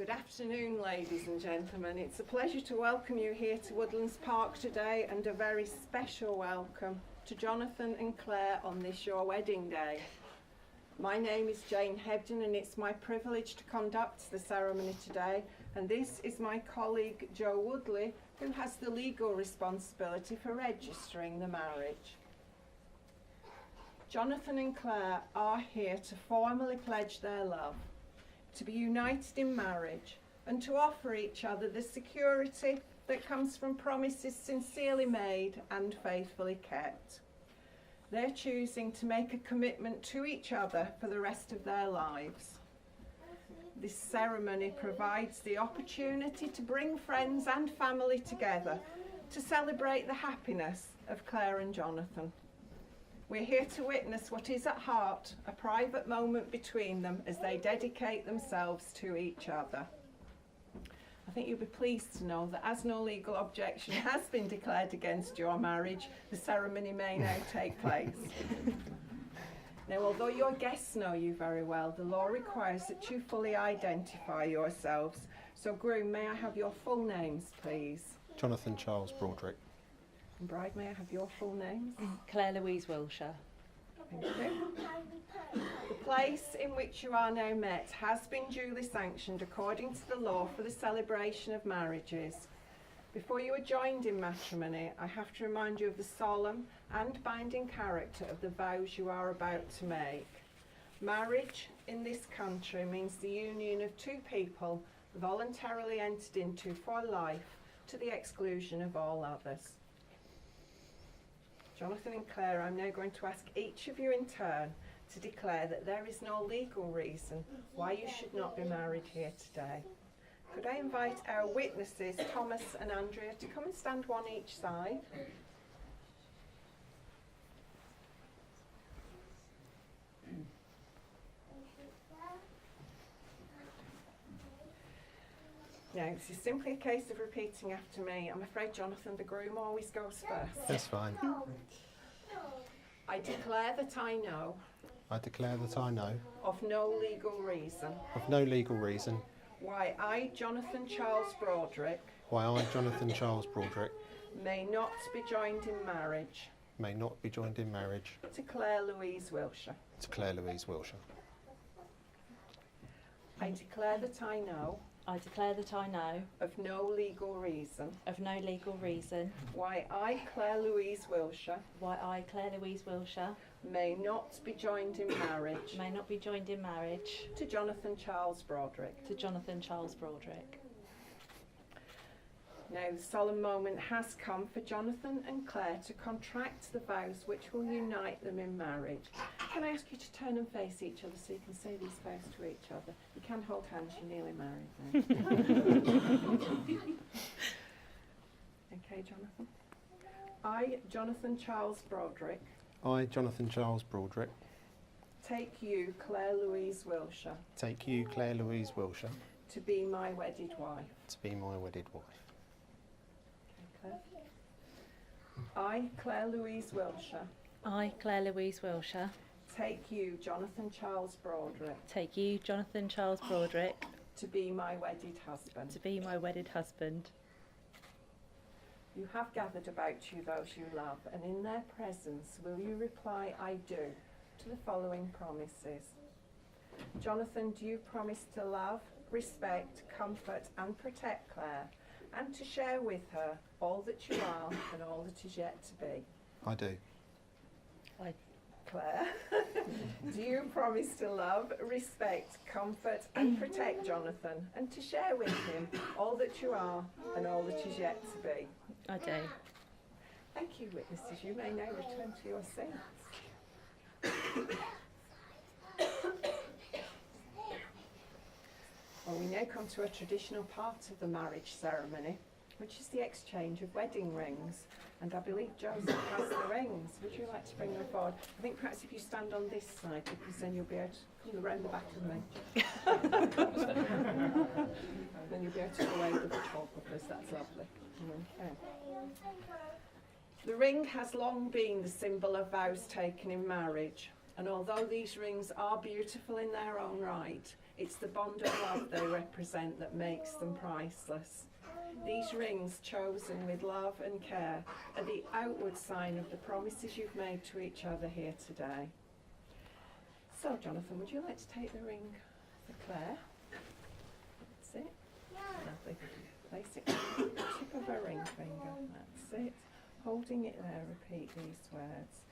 Good afternoon, ladies and gentlemen. It's a pleasure to welcome you here to Woodlands Park today, and a very special welcome to Jonathan and Claire on this your wedding day. My name is Jane Hebden and it's my privilege to conduct the ceremony today, and this is my colleague Jo Woodley, who has the legal responsibility for registering the marriage. Jonathan and Claire are here to formally pledge their love, to be united in marriage, and to offer each other the security that comes from promises sincerely made and faithfully kept. They're choosing to make a commitment to each other for the rest of their lives. This ceremony provides the opportunity to bring friends and family together to celebrate the happiness of Claire and Jonathan. We're here to witness what is at heart a private moment between them as they dedicate themselves to each other. I think you'll be pleased to know that as no legal objection has been declared against your marriage, the ceremony may now take place. Now, although your guests know you very well, the law requires that you fully identify yourselves. So, groom, may I have your full names, please? Jonathan Charles Broadrick. And bride, may I have your full names? Claire Louise Wilshire. Thank you. The place in which you are now met has been duly sanctioned according to the law for the celebration of marriages. Before you are joined in matrimony, I have to remind you of the solemn and binding character of the vows you are about to make. Marriage in this country means the union of two people voluntarily entered into for life to the exclusion of all others. Jonathan and Claire, I'm now going to ask each of you in turn to declare that there is no legal reason why you should not be married here today. Could I invite our witnesses, Thomas and Andrea, to come and stand one each side? Now, this is simply a case of repeating after me. I'm afraid, Jonathan, the groom always goes first. That's fine. I declare that I know, I declare that I know, of no legal reason, of no legal reason, why I, Jonathan Charles Broadrick, why I, Jonathan Charles Broadrick, may not be joined in marriage may not be joined in marriage to Claire Louise Wilshire. to Claire Louise Wilshire. I declare that I know, I declare that I know, of no legal reason, of no legal reason, why I, Claire Louise Wilshire, why I, Claire Louise Wilshire, may not be joined in marriage may not be joined in marriage to Jonathan Charles Broadrick. to Jonathan Charles Broadrick. Now, the solemn moment has come for Jonathan and Claire to contract the vows which will unite them in marriage. Can I ask you to turn and face each other so you can say these vows to each other? You can hold hands, you're nearly married now. Okay, Jonathan. I, Jonathan Charles Broadrick, I, Jonathan Charles Broadrick, take you, Claire Louise Wilshire, take you, Claire Louise Wilshire, to be my wedded wife. to be my wedded wife. Okay, Claire. I, Claire Louise Wilshire, I, Claire Louise Wilshire, take you, Jonathan Charles Broadrick, take you, Jonathan Charles Broadrick, to be my wedded husband. to be my wedded husband. You have gathered about you those you love, and in their presence will you reply, I do, to the following promises. Jonathan, do you promise to love, respect, comfort and protect Claire, and to share with her all that you are and all that is yet to be? I do. Claire, do you promise to love, respect, comfort and protect Jonathan, and to share with him all that you are and all that is yet to be? I do. Thank you, witnesses. You may now return to your seats. Well, we now come to a traditional part of the marriage ceremony, which is the exchange of wedding rings. And I believe Joseph has the rings. Would you like to bring them forward? I think perhaps if you stand on this side, because then you'll be able to come around the back of me. Then you'll be able to go away with the photographers. That's lovely. Okay. The ring has long been the symbol of vows taken in marriage, and although these rings are beautiful in their own right, It's the bond of love they represent that makes them priceless. These rings, chosen with love and care, are the outward sign of the promises you've made to each other here today. So, Jonathan, would you like to take the ring for Claire? That's it. Lovely. Place it on the tip of her ring finger. That's it. Holding it there, repeat these words.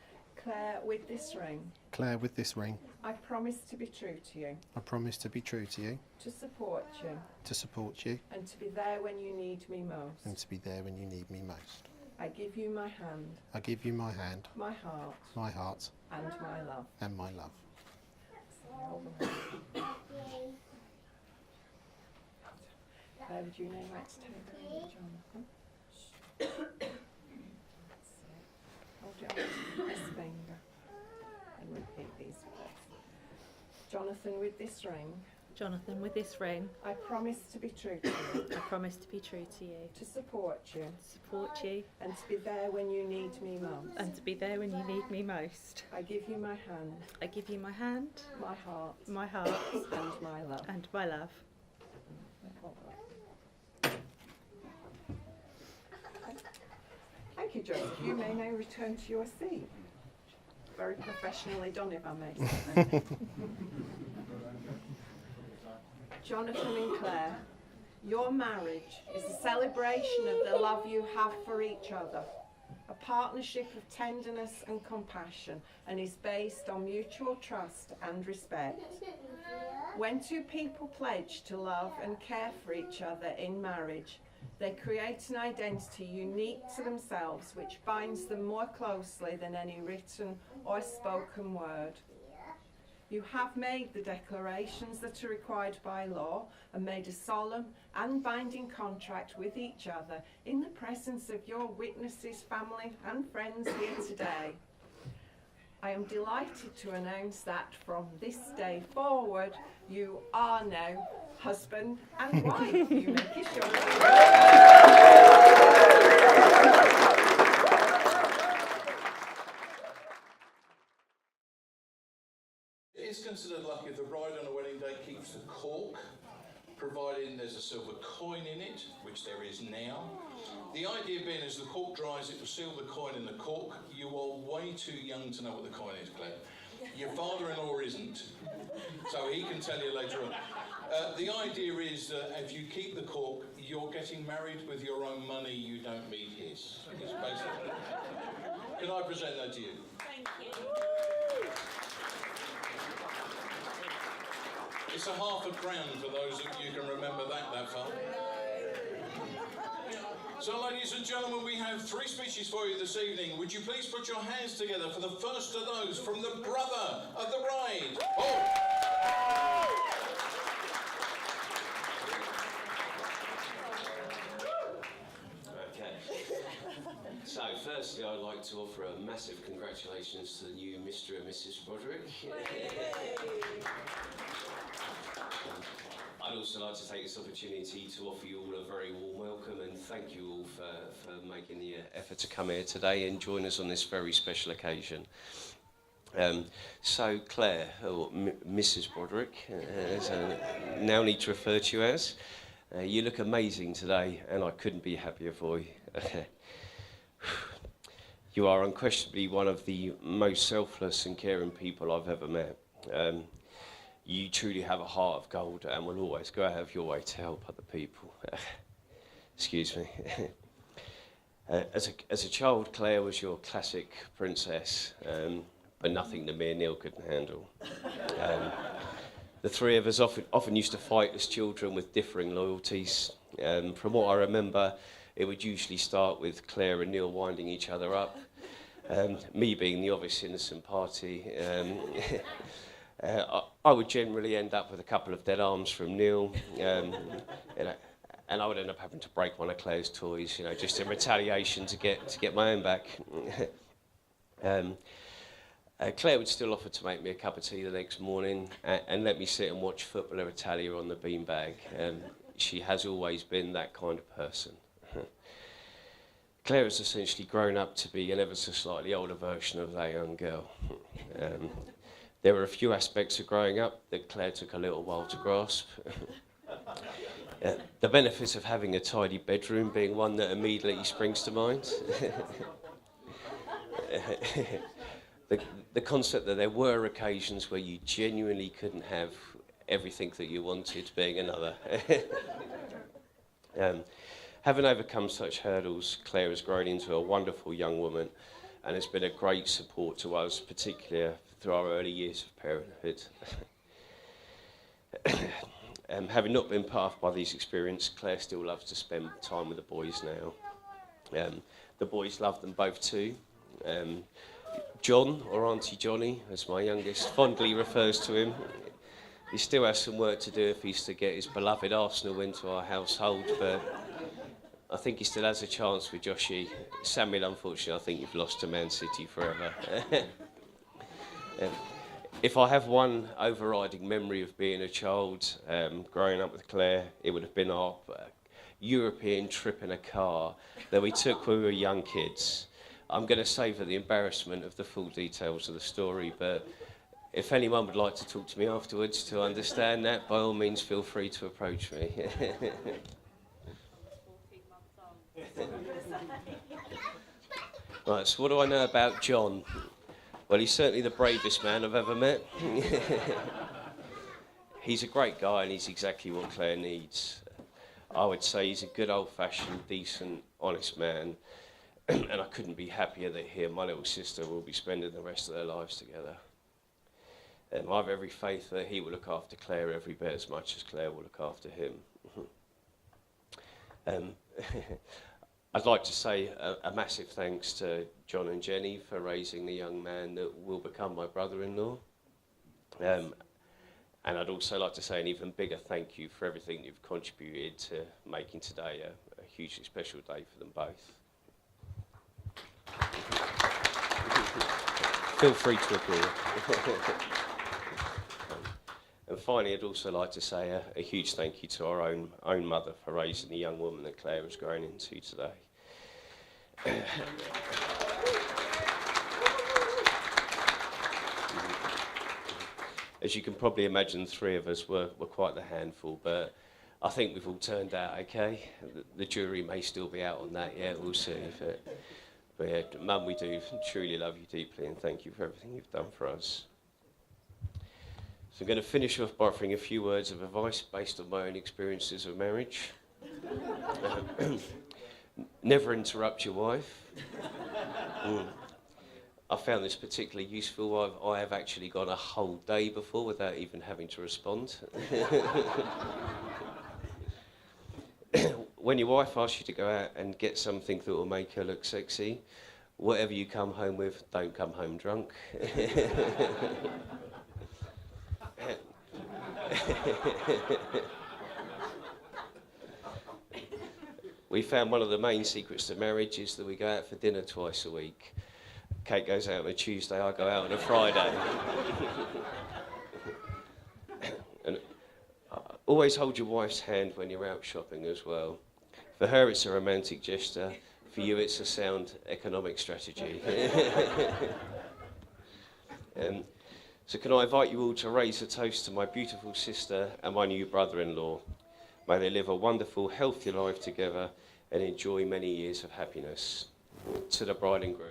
Claire, with this ring, Claire, with this ring, I promise to be true to you, I promise to be true to you, to support you, to support you, and to be there when you need me most. and to be there when you need me most. I give you my hand, I give you my hand, my heart, and my love. my love. Claire, would you now like to take the ring, Jonathan? Hold it on this finger and repeat these words. Jonathan, with this ring, Jonathan, with this ring, I promise to be true to you, I promise to be true to you, to support you, support you, and to be there when you need me most. and to be there when you need me most. I give you my hand, I give you my hand, my heart, and my love. my love. Thank you, Joseph. You may now return to your seat. Very professionally done, if I may say. Jonathan and Claire, your marriage is a celebration of the love you have for each other, a partnership of tenderness and compassion, and is based on mutual trust and respect. When two people pledge to love and care for each other in marriage, they create an identity unique to themselves, which binds them more closely than any written or spoken word. You have made the declarations that are required by law and made a solemn and binding contract with each other in the presence of your witnesses, family and friends here today. I am delighted to announce that from this day forward, you are now husband and wife. You may kiss your It is considered lucky if the bride on a wedding day keeps the cork, providing there's a silver coin in it, which there is now. The idea being, as the cork dries, it will seal the coin in the cork. You are way too young to know what the coin is, Claire. Your father-in-law isn't, so he can tell you later on. The idea is that if you keep the cork, you're getting married with your own money, you don't need his. It's basically. Can I present that to you? Thank you. It's a £1/2 for those of you who can remember that far. So, ladies and gentlemen, we have 3 speeches for you this evening. Would you please put your hands together for the first of those from the brother of the bride? Oh! Okay. So, firstly, I'd like to offer a massive congratulations to the new Mr. and Mrs. Broadrick. I'd also like to take this opportunity to offer you all a very warm welcome and thank you all for making the effort to come here today and join us on this very special occasion. So, Claire, or Mrs. Broadrick, as I now need to refer to you as, you look amazing today and I couldn't be happier for you. You are unquestionably one of the most selfless and caring people I've ever met. You truly have a heart of gold and will always go out of your way to help other people. Excuse me. As a child, Claire was your classic princess, but nothing the mere Neil couldn't handle. The three of us often used to fight as children with differing loyalties. From what I remember, it would usually start with Claire and Neil winding each other up, me being the obvious innocent party. I would generally end up with a couple of dead arms from Neil, and I would end up having to break one of Claire's toys, just in retaliation to get my own back. Claire would still offer to make me a cup of tea the next morning and let me sit and watch Footballer Italia on the beanbag. She has always been that kind of person. Claire has essentially grown up to be an ever so slightly older version of that young girl. There were a few aspects of growing up that Claire took a little while to grasp. The benefits of having a tidy bedroom being one that immediately springs to mind. The concept that there were occasions where you genuinely couldn't have everything that you wanted being another. Having overcome such hurdles, Claire has grown into a wonderful young woman and has been a great support to us, particularly through our early years of parenthood. Having not been passed by these experiences, Claire still loves to spend time with the boys now. The boys love them both too. John, or Auntie Johnny, as my youngest fondly refers to him, he still has some work to do if he's to get his beloved Arsenal into our household, but I think he still has a chance with Joshy. Samuel, unfortunately, I think you've lost to Man City forever. If I have one overriding memory of being a child, growing up with Claire, it would have been our European trip in a car that we took when we were young kids. I'm going to savour the embarrassment of the full details of the story, but if anyone would like to talk to me afterwards to understand that, by all means feel free to approach me. Right, so what do I know about John? Well, he's certainly the bravest man I've ever met. He's a great guy and he's exactly what Claire needs. I would say he's a good old-fashioned, decent, honest man. And I couldn't be happier that he and my little sister will be spending the rest of their lives together. I have every faith that he will look after Claire every bit as much as Claire will look after him. I'd like to say a massive thanks to John and Jenny for raising the young man that will become my brother-in-law. And I'd also like to say an even bigger thank you for everything you've contributed to making today a hugely special day for them both. Feel free to applaud. And finally, I'd also like to say a huge thank you to our own mother for raising the young woman that Claire has grown into today. As you can probably imagine, three of us were quite the handful, but I think we've all turned out okay. The jury may still be out on that yet, we'll see. But yeah, Mum, we do truly love you deeply and thank you for everything you've done for us. So I'm going to finish off by offering a few words of advice based on my own experiences of marriage. Never interrupt your wife. I found this particularly useful. I have actually gone a whole day before without even having to respond. When your wife asks you to go out and get something that will make her look sexy, whatever you come home with, don't come home drunk. We found one of the main secrets to marriage is that we go out for dinner twice a week. Kate goes out on a Tuesday, I go out on a Friday. And always hold your wife's hand when you're out shopping as well. For her, it's a romantic gesture. For you, it's a sound economic strategy. So can I invite you all to raise a toast to my beautiful sister and my new brother-in-law. May they live a wonderful, healthy life together and enjoy many years of happiness. To the bride and groom.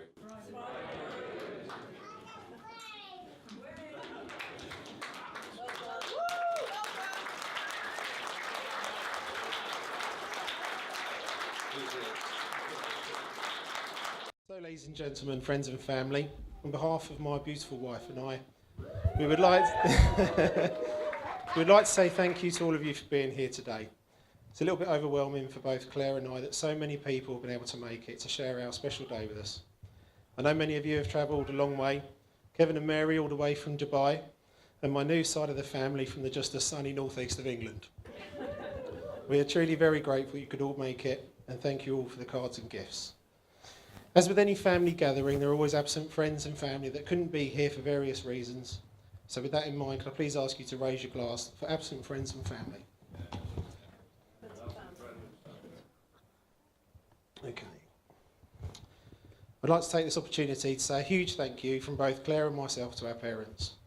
So, ladies and gentlemen, friends and family, on behalf of my beautiful wife and I, we would like to say thank you to all of you for being here today. It's a little bit overwhelming for both Claire and I that so many people have been able to make it to share our special day with us. I know many of you have travelled a long way, Kevin and Mary all the way from Dubai, and my new side of the family from the just as sunny northeast of England. We are truly very grateful you could all make it, and thank you all for the cards and gifts. As with any family gathering, there are always absent friends and family that couldn't be here for various reasons. So with that in mind, can I please ask you to raise your glass for absent friends and family? Okay. I'd like to take this opportunity to say a huge thank you from both Claire and myself to our parents.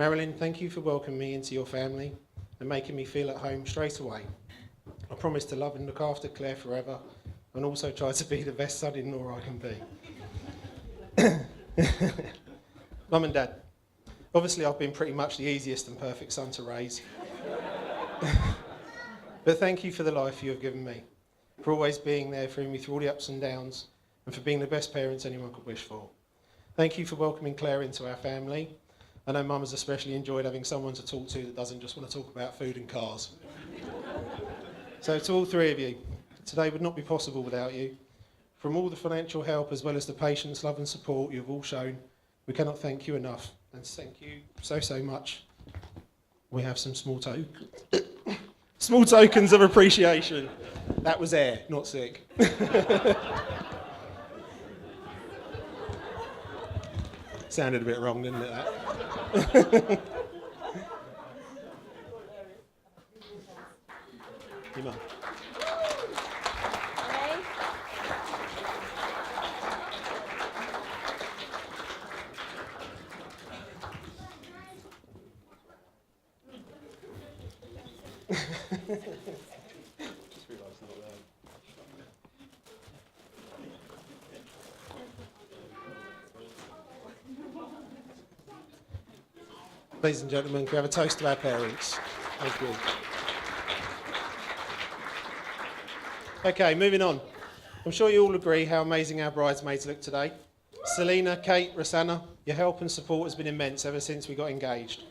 Marilyn, thank you for welcoming me into your family and making me feel at home straight away. I promise to love and look after Claire forever and also try to be the best son-in-law I can be. Mum and Dad, obviously I've been pretty much the easiest and perfect son to raise. But thank you for the life you have given me, for always being there for me through all the ups and downs, and for being the best parents anyone could wish for. Thank you for welcoming Claire into our family. I know Mum has especially enjoyed having someone to talk to that doesn't just want to talk about food and cars. So to all three of you, today would not be possible without you. From all the financial help as well as the patience, love and support you've all shown, we cannot thank you enough. And thank you so much. We have some small tokens of appreciation. That was air, not sick. Sounded a bit wrong, didn't it, that? Your mum. Just realised I'm not there. Ladies and gentlemen, can we have a toast to our parents? Thank you. Okay, moving on. I'm sure you all agree how amazing our bridesmaids look today. Selena, Kate, Rosanna, your help and support has been immense ever since we got engaged.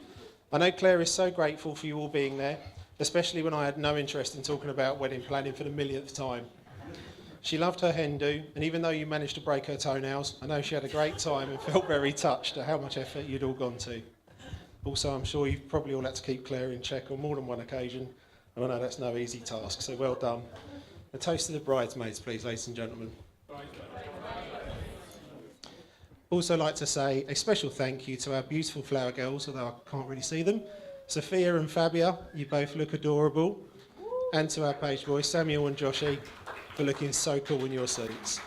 I know Claire is so grateful for you all being there, especially when I had no interest in talking about wedding planning for the millionth time. She loved her hen do, and even though you managed to break her toenails, I know she had a great time and felt very touched at how much effort you'd all gone to. Also, I'm sure you've probably all had to keep Claire in check on more than one occasion, and I know that's no easy task, so well done. A toast to the bridesmaids, please, ladies and gentlemen. Also like to say a special thank you to our beautiful flower girls, although I can't really see them. Sophia and Fabia, you both look adorable. And to our page boys, Samuel and Joshy, for looking so cool in your suits.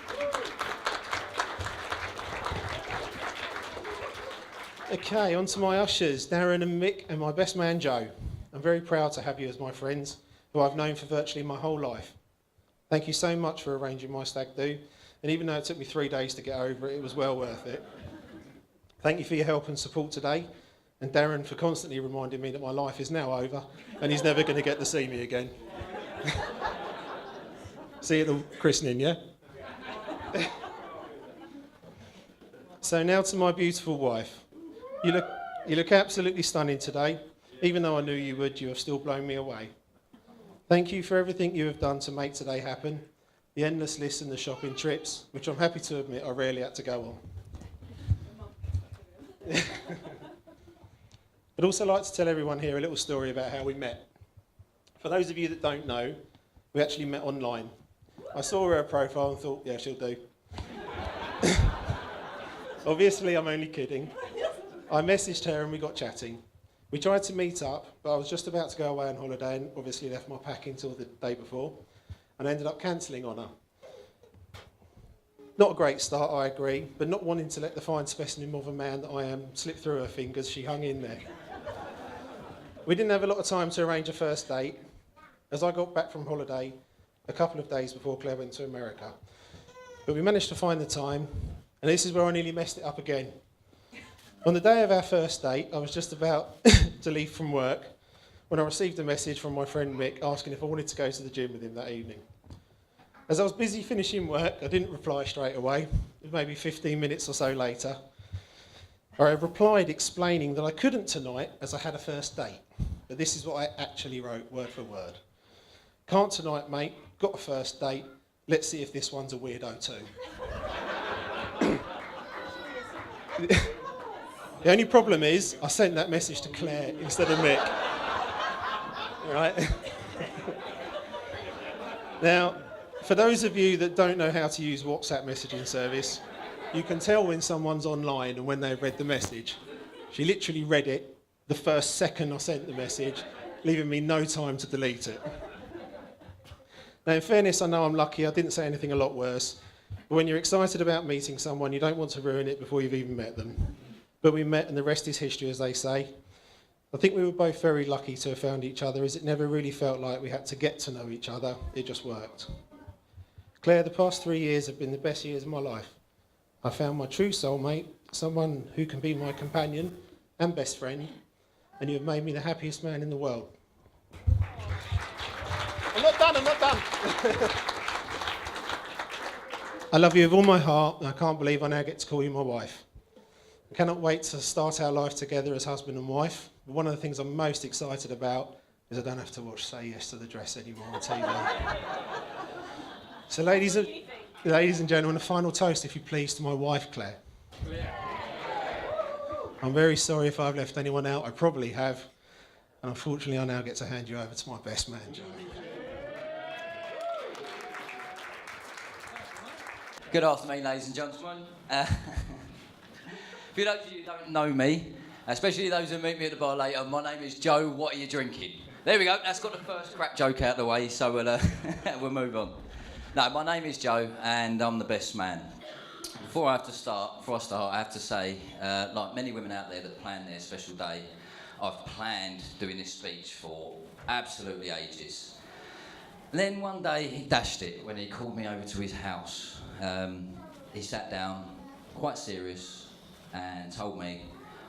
Okay, on to my ushers, Darren and Mick and my best man Joe. I'm very proud to have you as my friends, who I've known for virtually my whole life. Thank you so much for arranging my stag do, and even though it took me 3 days to get over it, it was well worth it. Thank you for your help and support today, and Darren for constantly reminding me that my life is now over and he's never going to get to see me again. See you at the christening, yeah? So now to my beautiful wife. You look absolutely stunning today. Even though I knew you would, you have still blown me away. Thank you for everything you have done to make today happen. The endless lists and the shopping trips, which I'm happy to admit I rarely had to go on. I'd also like to tell everyone here a little story about how we met. For those of you that don't know, we actually met online. I saw her profile and thought, yeah, she'll do. Obviously, I'm only kidding. I messaged her and we got chatting. We tried to meet up, but I was just about to go away on holiday and obviously left my packing till the day before, and I ended up cancelling on her. Not a great start, I agree, but not wanting to let the fine specimen of a man that I am slip through her fingers, she hung in there. We didn't have a lot of time to arrange a first date, as I got back from holiday a couple of days before Claire went to America. But we managed to find the time, and this is where I nearly messed it up again. On the day of our first date, I was just about to leave from work when I received a message from my friend Mick asking if I wanted to go to the gym with him that evening. As I was busy finishing work, I didn't reply straight away. Maybe 15 minutes or so later, I replied explaining that I couldn't tonight as I had a first date. But this is what I actually wrote, word for word. Can't tonight, mate. Got a first date. Let's see if this one's a weirdo too. The only problem is I sent that message to Claire instead of Mick. Right? Now, for those of you that don't know how to use WhatsApp messaging service, you can tell when someone's online and when they've read the message. She literally read it the first second I sent the message, leaving me no time to delete it. Now, in fairness, I know I'm lucky. I didn't say anything a lot worse. But when you're excited about meeting someone, you don't want to ruin it before you've even met them. But we met, and the rest is history, as they say. I think we were both very lucky to have found each other, as it never really felt like we had to get to know each other, it just worked. Claire, the past 3 years have been the best years of my life. I found my true soulmate, someone who can be my companion and best friend, and you have made me the happiest man in the world. I'm not done. I love you with all my heart, and I can't believe I now get to call you my wife. I cannot wait to start our life together as husband and wife. But one of the things I'm most excited about is I don't have to watch Say Yes to the Dress anymore on TV. So ladies and gentlemen, a final toast, if you please, to my wife, Claire. I'm very sorry if I've left anyone out. I probably have. And unfortunately, I now get to hand you over to my best man, Jon. Good afternoon, ladies and gentlemen. For those of you who don't know me, especially those who meet me at the bar later, my name is Joe. What are you drinking? There we go. That's got the first crap joke out of the way, so we'll move on. No, my name is Joe, and I'm the best man. Before I start, I have to say, like many women out there that plan their special day, I've planned doing this speech for absolutely ages. And then one day he dashed it when he called me over to his house. He sat down, quite serious, and told me,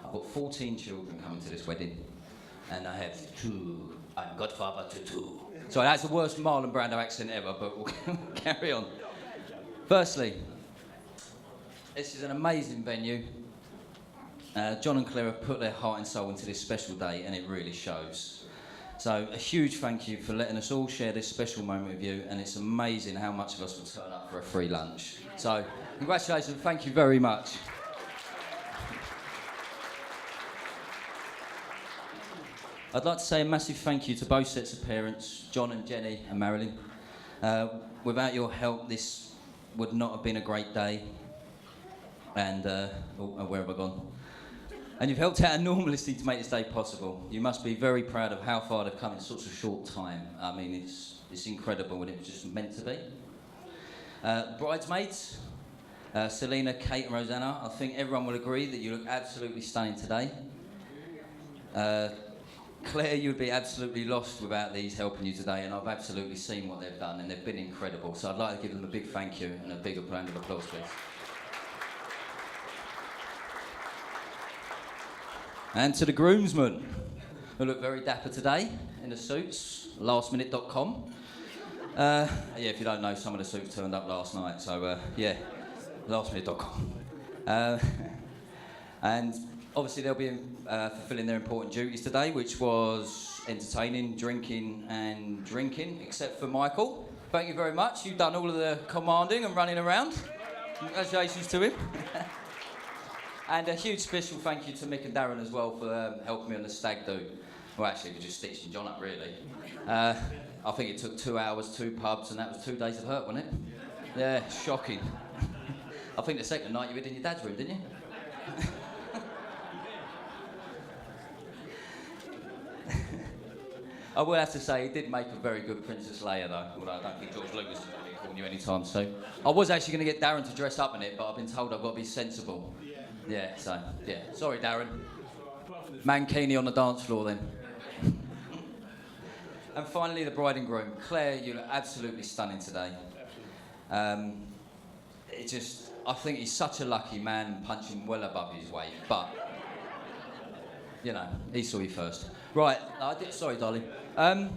I've got 14 children coming to this wedding, and I have 2. I'm godfather to 2. Sorry, that's the worst Marlon Brando accent ever, but we'll carry on. Firstly, this is an amazing venue. Jon and Claire have put their heart and soul into this special day, and it really shows. So a huge thank you for letting us all share this special moment with you, and it's amazing how much of us will turn up for a free lunch. So congratulations, thank you very much. I'd like to say a massive thank you to both sets of parents, Jon and Jenny and Marilyn. Without your help, this would not have been a great day. And, where have I gone? And you've helped out enormously to make this day possible. You must be very proud of how far they've come in such a short time. I mean, it's incredible, and it was just meant to be. Bridesmaids, Selena, Kate and Rosanna, I think everyone will agree that you look absolutely stunning today. Claire, you would be absolutely lost without these helping you today, and I've absolutely seen what they've done, and they've been incredible. So I'd like to give them a big thank you and a big round of applause, please. And to the groomsmen, who look very dapper today in the suits, lastminute.com. Yeah, if you don't know, some of the suits turned up last night, so yeah, lastminute.com. And obviously they'll be fulfilling their important duties today, which was entertaining, drinking, except for Michael. Thank you very much. You've done all of the commanding and running around. Congratulations to him. And a huge special thank you to Mick and Darren as well for helping me on the stag do. Well, actually, we're just stitching Jon up, really. I think it took 2 hours, 2 pubs, and that was 2 days of hurt, wasn't it? Yeah, shocking. I think the second night you were in your dad's room, didn't you? I will have to say, he did make a very good Princess Leia, though, although I don't think George Lucas is going to be calling you anytime soon. I was actually going to get Darren to dress up in it, but I've been told I've got to be sensible. Yeah, so, yeah. Sorry, Darren. Mankini on the dance floor, then. And finally, the bride and groom. Claire, you look absolutely stunning today. I think he's such a lucky man, punching well above his weight, but, you know, he saw you first. Right, sorry, darling. And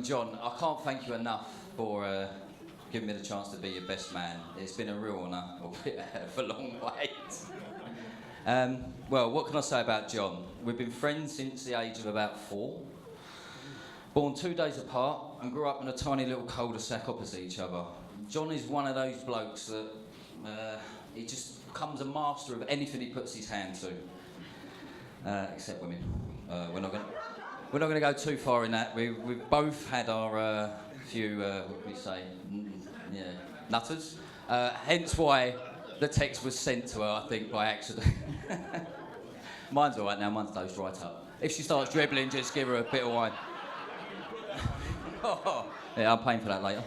Jon, I can't thank you enough for giving me the chance to be your best man. It's been a real honour, albeit for a long wait. Well, what can I say about Jon? We've been friends since the age of about 4. Born 2 days apart and grew up in a tiny little cul-de-sac opposite each other. Jon is one of those blokes that he just becomes a master of anything he puts his hand to. Except women. We're not going to go too far in that. We've both had our few, what can we say, nutters. Hence why the text was sent to her, I think, by accident. Mine's all right now. Mine's dosed right up. If she starts dribbling, just give her a bit of wine. Yeah, I'm paying for that later.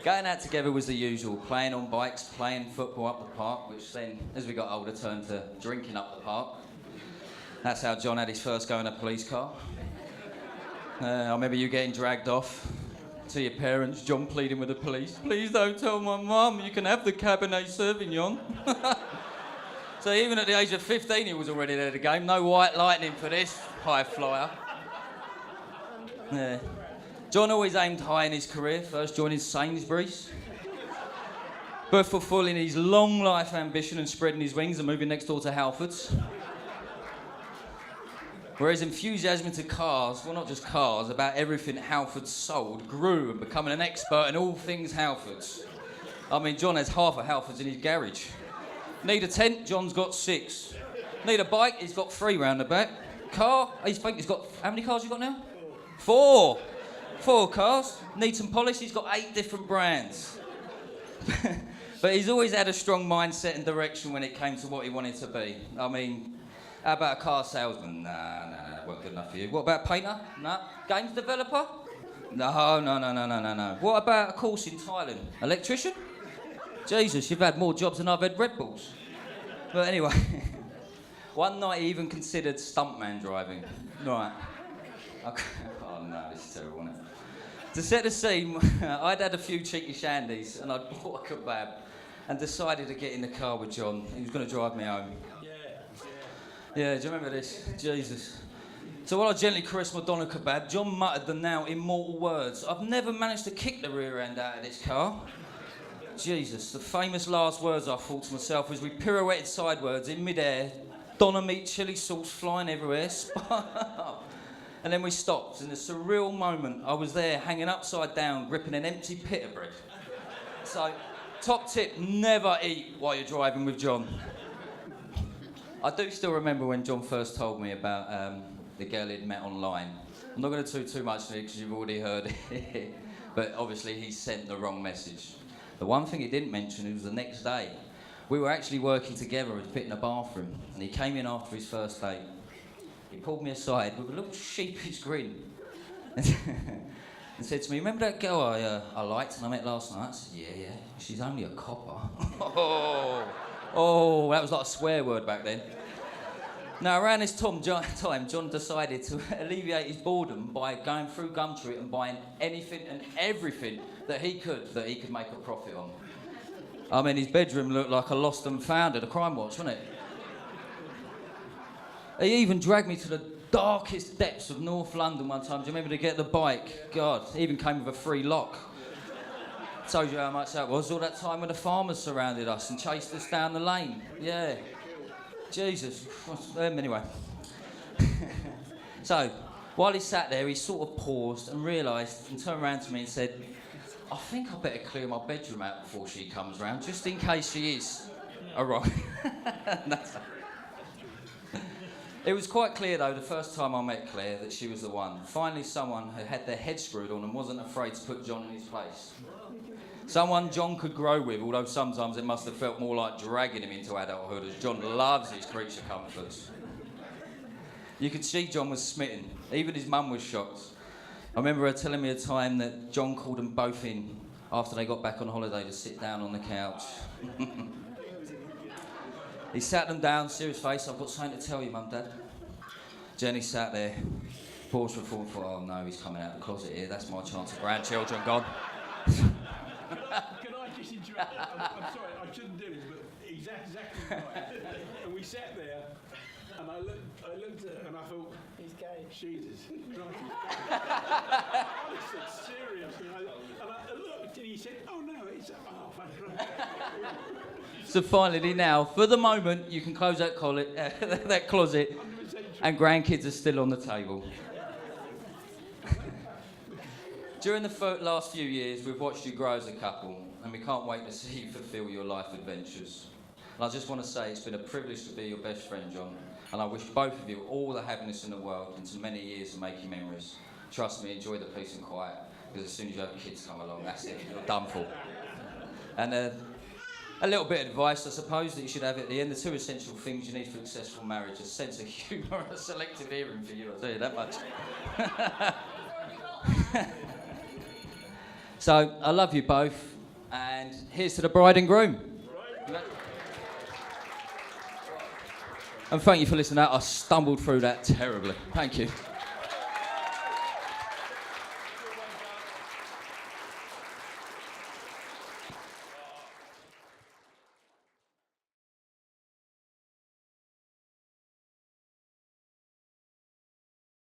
Going out together was the usual, playing on bikes, playing football up the park, which then, as we got older, turned to drinking up the park. That's how John had his first go in a police car. I remember you getting dragged off to your parents, John pleading with the police, "Please don't tell my mum, you can have the Cabernet Sauvignon." So even at the age of 15, he was already there at the game. No white lightning for this high flyer. Yeah. John always aimed high in his career, first joining Sainsbury's, but fulfilling his long life ambition and spreading his wings and moving next door to Halfords. Where his enthusiasm into cars, well, not just cars, about everything Halfords sold, grew and becoming an expert in all things Halfords. I mean, John has half a Halfords in his garage. Need a tent? John's got 6. Need a bike? He's got 3 round the back. Car? He's got... How many cars you got now? 4. 4 cars. Need some polish? He's got 8 different brands. But he's always had a strong mindset and direction when it came to what he wanted to be. I mean... How about a car salesman? Nah, that wasn't good enough for you. What about a painter? Nah. Games developer? No. What about a course in Thailand? Electrician? Jesus, you've had more jobs than I've had Red Bulls. But anyway, one night he even considered stuntman driving. Right. Okay. Oh no, this is terrible, isn't it? To set the scene, I'd had a few cheeky shandies and I'd bought a kebab and decided to get in the car with John. He was going to drive me home. Yeah, do you remember this? Jesus. So while I gently caressed my doner kebab, John muttered the now immortal words, "I've never managed to kick the rear end out of this car." Jesus, the famous last words I thought to myself as we pirouetted sidewards in mid-air, doner meat, chilli sauce flying everywhere, and then we stopped. In a surreal moment, I was there hanging upside down, gripping an empty pita bread. So, top tip, never eat while you're driving with John. I do still remember when John first told me about the girl he'd met online. I'm not going to too much because you've already heard it, but obviously he sent the wrong message. The one thing he didn't mention was the next day. We were actually working together and fitting a bathroom, and he came in after his first date. He pulled me aside with a little sheepish grin and said to me, "Remember that girl I liked and I met last night?" I said, Yeah, she's only a copper." Oh, that was like a swear word back then. Now, around this time, John decided to alleviate his boredom by going through Gumtree and buying anything and everything that he could make a profit on. I mean, his bedroom looked like a lost and found at a crime watch, wasn't it? He even dragged me to the darkest depths of North London one time. Do you remember to get the bike? God, it even came with a free lock. Told you how much that was. All that time when the farmers surrounded us and chased us down the lane. Yeah. Jesus. Anyway. So, while he sat there, he sort of paused and realised and turned around to me and said, "I think I better clear my bedroom out before she comes round, just in case she is a rock." It was quite clear, though, the first time I met Claire, that she was the one. Finally, someone who had their head screwed on and wasn't afraid to put John in his place. Someone John could grow with, although sometimes it must have felt more like dragging him into adulthood, as John loves his creature comforts. You could see John was smitten. Even his mum was shocked. I remember her telling me a time that John called them both in after they got back on holiday to sit down on the couch. He sat them down, serious face. "I've got something to tell you, Mum, Dad." Jenny sat there, paused for a thought, "Oh no, he's coming out of the closet here. That's my chance of grandchildren gone." Can I just interrupt? I'm sorry, I shouldn't do this, but he's exactly right. And we sat there, and I looked at her, and I thought, he's gay. Jesus Christ. Honestly, seriously. And I looked, and he said, "Oh no, it's So finally, now, for the moment, you can close that closet, and grandkids are still on the table. During the last few years, we've watched you grow as a couple, and we can't wait to see you fulfil your life adventures. And I just want to say it's been a privilege to be your best friend, John, and I wish both of you all the happiness in the world and to many years of making memories. Trust me, enjoy the peace and quiet, because as soon as you have kids come along, that's it, you're done for. And a little bit of advice, I suppose, that you should have at the end. The 2 essential things you need for a successful marriage: a sense of humour and a selective hearing for you, I'll tell you that much. So I love you both, and here's to the bride and groom. And thank you for listening out. I stumbled through that terribly. Thank you.